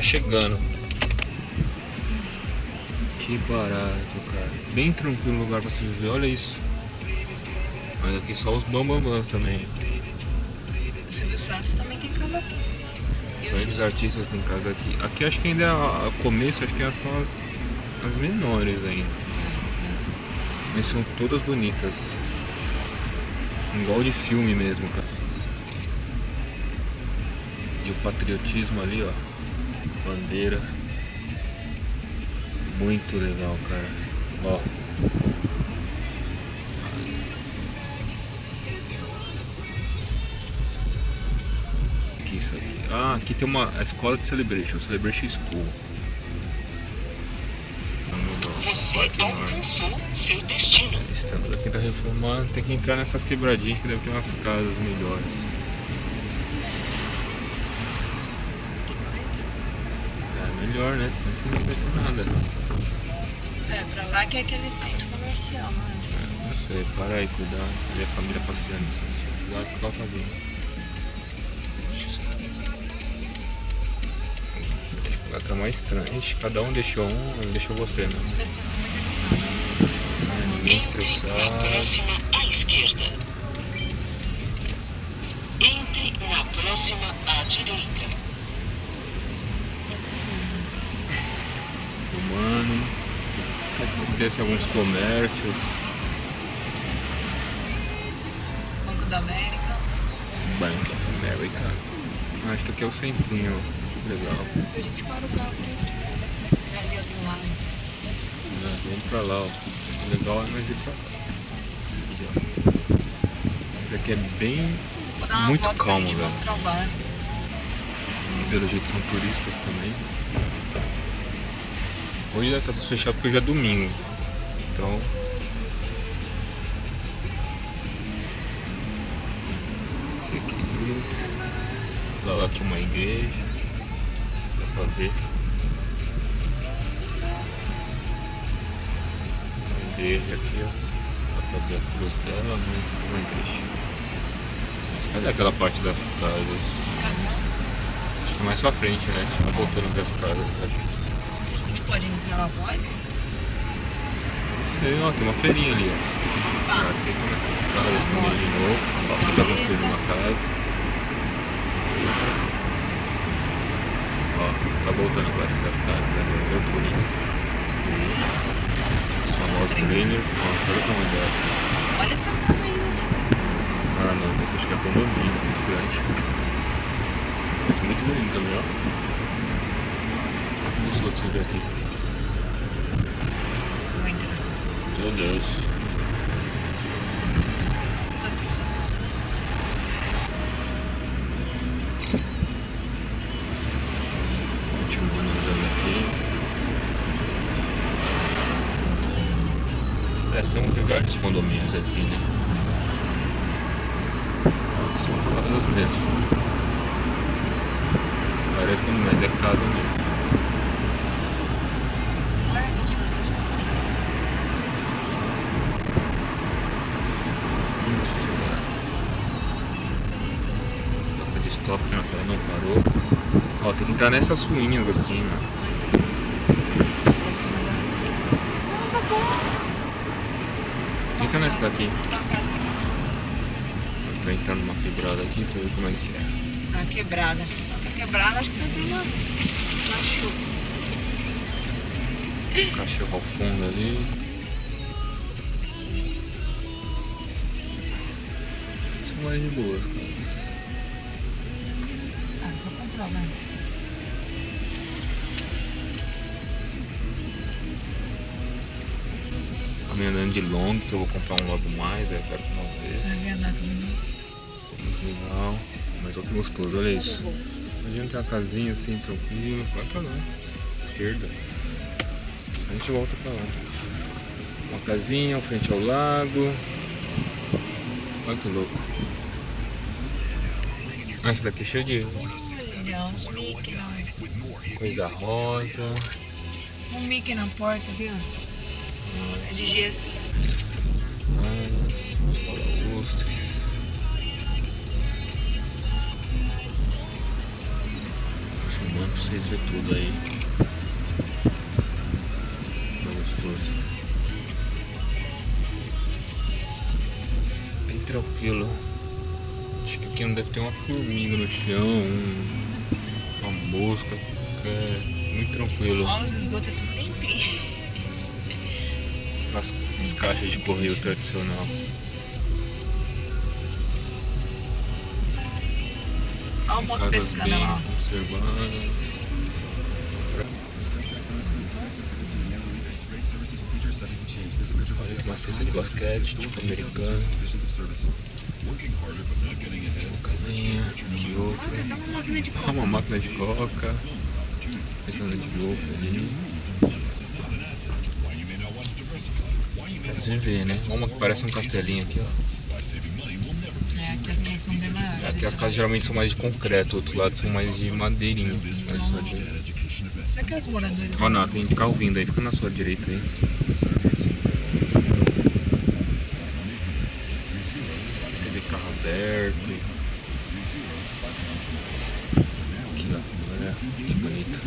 chegando. Que barato, cara. Bem tranquilo o lugar pra se viver, olha isso. Mas aqui só os bambambãs também. Silvio Santos também tem casa aqui. Grandes artistas têm casa aqui. Aqui acho que ainda é o começo, acho que são as menores ainda. Mas são todas bonitas. Igual de filme mesmo, cara. E o patriotismo ali, ó. Bandeira. Muito legal, cara. Ó. Aqui, isso aqui. Ah, aqui tem a escola de Celebration School. Você alcançou seu destino. Estamos aqui, tá reformando. Tem que entrar nessas quebradinhas que deve ter umas casas melhores. É melhor, né? Senão a gente não pensa nada. É, pra lá que é aquele centro comercial, mano. Não sei, para aí, cuidar. Ver a família passeando. Cuidado com o carro tá vindo. Ela tá mais estranha. Ixi, cada um deixou não deixou você, né? As pessoas são muito animadas. Ninguém Entre na estressado. próxima à esquerda. Entre na próxima à direita. Humano. Desce alguns comércios. Banco da América. Bank of America. Acho que aqui é o centrinho. Legal. A gente para o carro aqui. Ali eu tenho lá. Vamos pra lá, ó. O legal é nós ir pra lá. Mas aqui é bem. Vou dar uma Muito volta calmo, pra gente velho. mostrar o bar. Que pelo jeito são turistas também. Hoje já tá tudo fechado porque hoje é domingo. Então. Esse aqui. Lá aqui uma igreja. Dá pra ver. Uma igreja aqui, ó. Dá pra ver a cruz dela, mas uma igreja. Mas cadê aquela parte das casas? Acho que é mais pra frente, né? Tá voltando das casas. Se a gente pode entrar lá, pode? Não sei, ó, tem uma feirinha ali, ó. Tá. Aqui tem essas casas também de novo. Ó, aqui tá construindo uma casa. Ó, tá voltando agora essas casas ali, é muito bonito. Os famosos trailers. Nossa, olha o tamanho dessa. Olha essa casa aí, né? Essa casa. Ah não, tem acho que é condomínio, muito grande. Mas muito bonito também, ó. Olha os outros ver aqui. Vou entrar. Meu Deus. Tô aqui. Continuando andando aqui. São vários condomínios aqui, né? São casas mesmo. Parece condomínio, mas é casa mesmo. Olha, nossa, Muito legal. Toca de stop, né? Ela não parou. Ó, tem que entrar nessas ruínas assim, né? Entra nessa daqui. Vai entrar numa quebrada aqui pra ver como é que é. A quebrada. A quebrada acho que tá tendo uma chuva. Cachorro ao fundo ali. Isso mais de boa. Ah, vou comprar, vai. Também andando de long, que eu vou comprar um logo mais, eu quero uma vez. Vai andar comigo. Muito legal. Mas olha que gostoso, olha isso. Imagina ter uma casinha assim, tranquilo. Vai pra lá. Esquerda. A gente volta pra lá. Uma casinha, frente ao lago. Olha que louco. Ah, esse daqui é cheio de Legal. Um Mickey na... coisa rosa. Um Mickey na porta, viu? É de gesso. Lustres. filmando pra vocês verem tudo aí. Gostoso. Bem tranquilo. Acho que aqui não deve ter uma formiga no chão, uma mosca. É muito tranquilo. Ó, os esgotos é tudo limpinho. As caixas de correio tradicional. Ó o moço pescando lá. Observando. Olha que uma cesta de basquete, tipo americano. Uma casinha, aqui outra. Uma máquina de coca. Pensando de golfe ali. Você vê, né? Uma que parece um castelinho aqui, ó. É, aqui as casas são bem maiores. Aqui as casas geralmente são mais de concreto, do outro lado são mais de madeirinha. Será que é os moradores? Ó, não, tem carro vindo aí, fica na sua direita aí. Você vê carro aberto. Aqui lá fora, que bonito.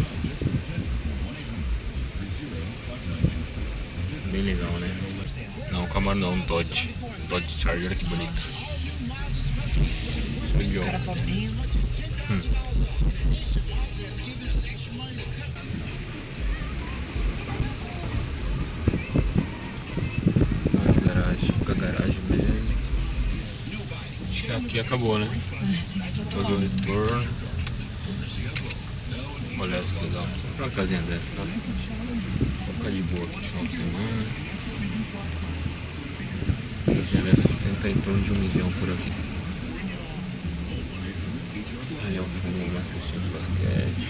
Bem legal, né? Não, Camaro não, Dodge Charger, olha que bonito. Esse cara pobrinho. Mais garagem, fica a garagem mesmo. Acho que aqui acabou, né? Todo o retorno. Olha essa que legal. Vou comprar uma casinha dessa, tá? Vou ficar de boa aqui no final de semana. Casinha dessa tem em torno de 1 milhão por aqui. Aí é o fundo, uma cestinha de basquete.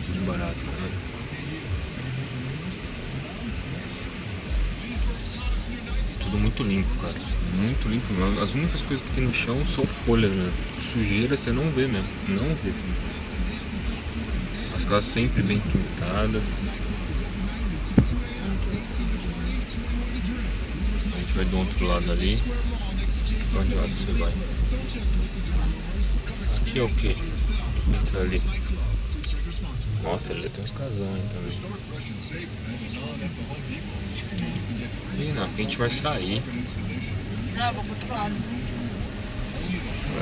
Tudo barato, cara. Tudo muito limpo, cara. Muito limpo. As únicas coisas que tem no chão são folhas, né? Sujeira você não vê mesmo. Não vê. As casas sempre bem pintadas. A gente vai do outro lado ali. Pra onde lado você vai? Aqui é o que? Entra ali. Nossa, ali tem uns casão aí também. E não, aqui a gente vai sair. Ah, vou pro outro lado.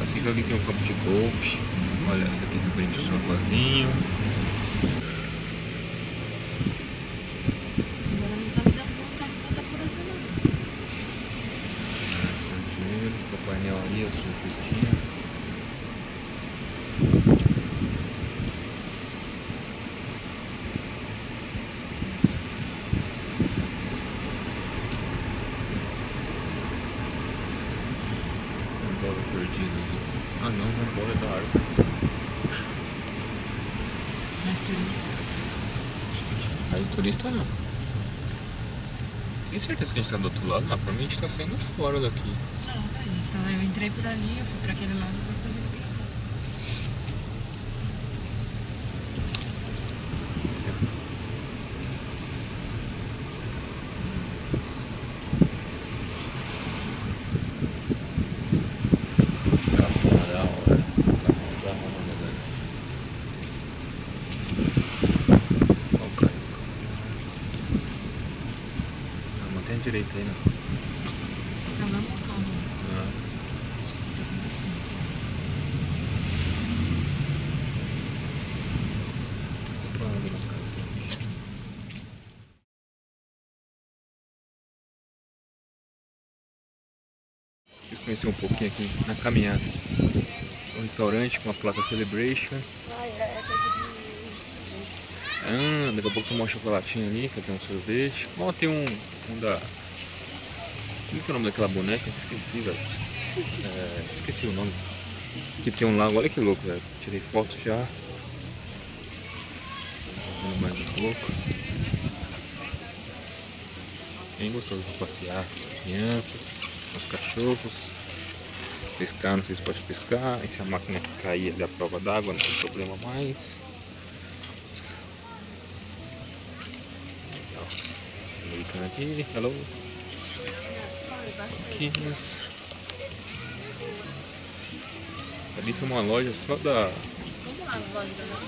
Assim que ali tem um campo de golfe. Olha, essa aqui que bonito o sofazinho. Agora não tá me dando conta por essa não. O painel ali, a sua festinha. Perdido. Ah não, vamos embora da árvore. Mais turistas. Aí turista não. Tem certeza que a gente tá do outro lado? Não, pra mim a gente tá saindo fora daqui. Não, a gente tava, eu entrei por ali, eu fui pra aquele lado e voltei aqui. Direito aí, né? Tá vendo o carro? Quis conhecer um pouquinho aqui na caminhada. Um restaurante com a placa Celebration. Daqui a pouco tomar um chocolatinho ali, quer dizer, um sorvete. Bom, tem um da... Como que é o nome daquela boneca? Esqueci, velho. Esqueci o nome. Que tem um lago, olha que louco, velho. Tirei foto já. Vendo mais um pouco. Bem gostoso pra passear, as crianças, os cachorros. Pescar, não sei se pode pescar. E se a máquina cair da prova d'água, não tem problema mais. Legal. Americano aqui, hello. Aqui, Ali tem uma loja só da... Vamos lá na loja da nossa.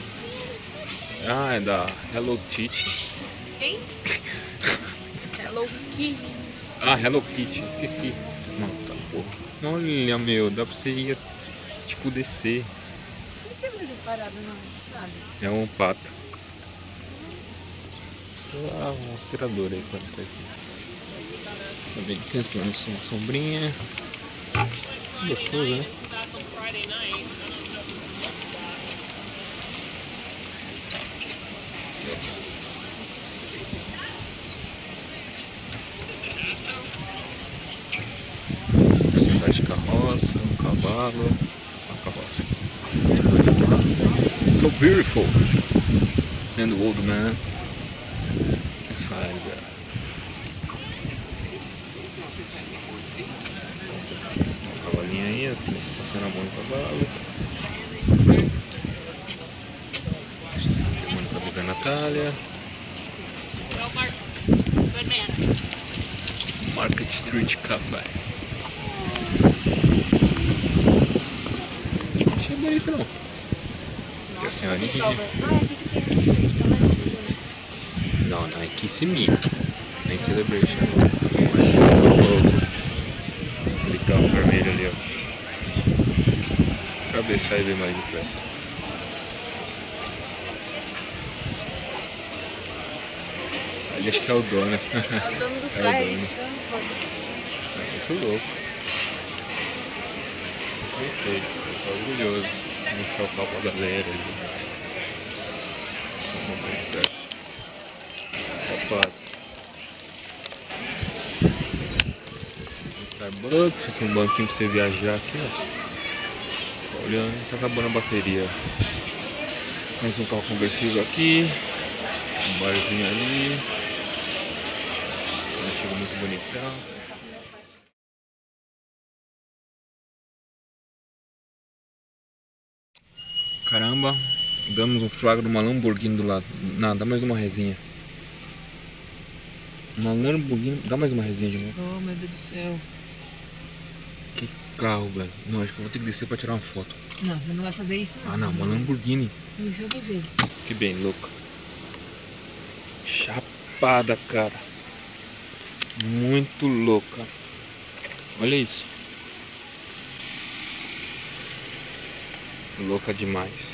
Ah, é da Hello Kitty. Quem? Hello Kitty. Ah, Hello Kitty, esqueci. Nossa, porra. Olha, meu, dá pra você ir, tipo, descer. Não tem mais parado, não, sabe? É um pato. Sei lá, um aspirador aí pra limpar isso. Tá vendo que tem uma sombrinha. Gostoso, né? Porcentagem de carroça, um cavalo, uma carroça. So beautiful. And the old man inside there. Uma cavalinha aí, as crianças passando a mão no cavalo. Filmando com a Bisa Natália. Market Street Café. Achei bonito não. Tem a senhorinha. Não, não é Kissimmee. Nem Celebration. Mas São Paulo. Aquele carro vermelho ali, ó. Cabeça aí bem mais de perto. Ali acho que é o dono. É o dono do É o carro, dono. ele tirando foto. É muito louco. Perfeito. Tô orgulhoso. Vou mostrar o carro pra galera ali. Vamos mais perto. Opa. Starbucks, aqui um banquinho pra você viajar aqui, ó. Tá olhando, tá acabando a bateria. Mais um carro conversível aqui. Um barzinho ali. Um antigo muito bonitão. Caramba, damos um flagra numa Lamborghini do lado. Não, dá mais uma resinha. Uma Lamborghini, dá mais uma resinha de novo. Oh, meu Deus do céu. Que carro, velho. Não, acho que eu vou ter que descer pra tirar uma foto. Não, você não vai fazer isso, não. Ah não, uma Lamborghini. Isso eu vou ver. Que bem louca. Chapada, cara. Muito louca. Olha isso. Louca demais.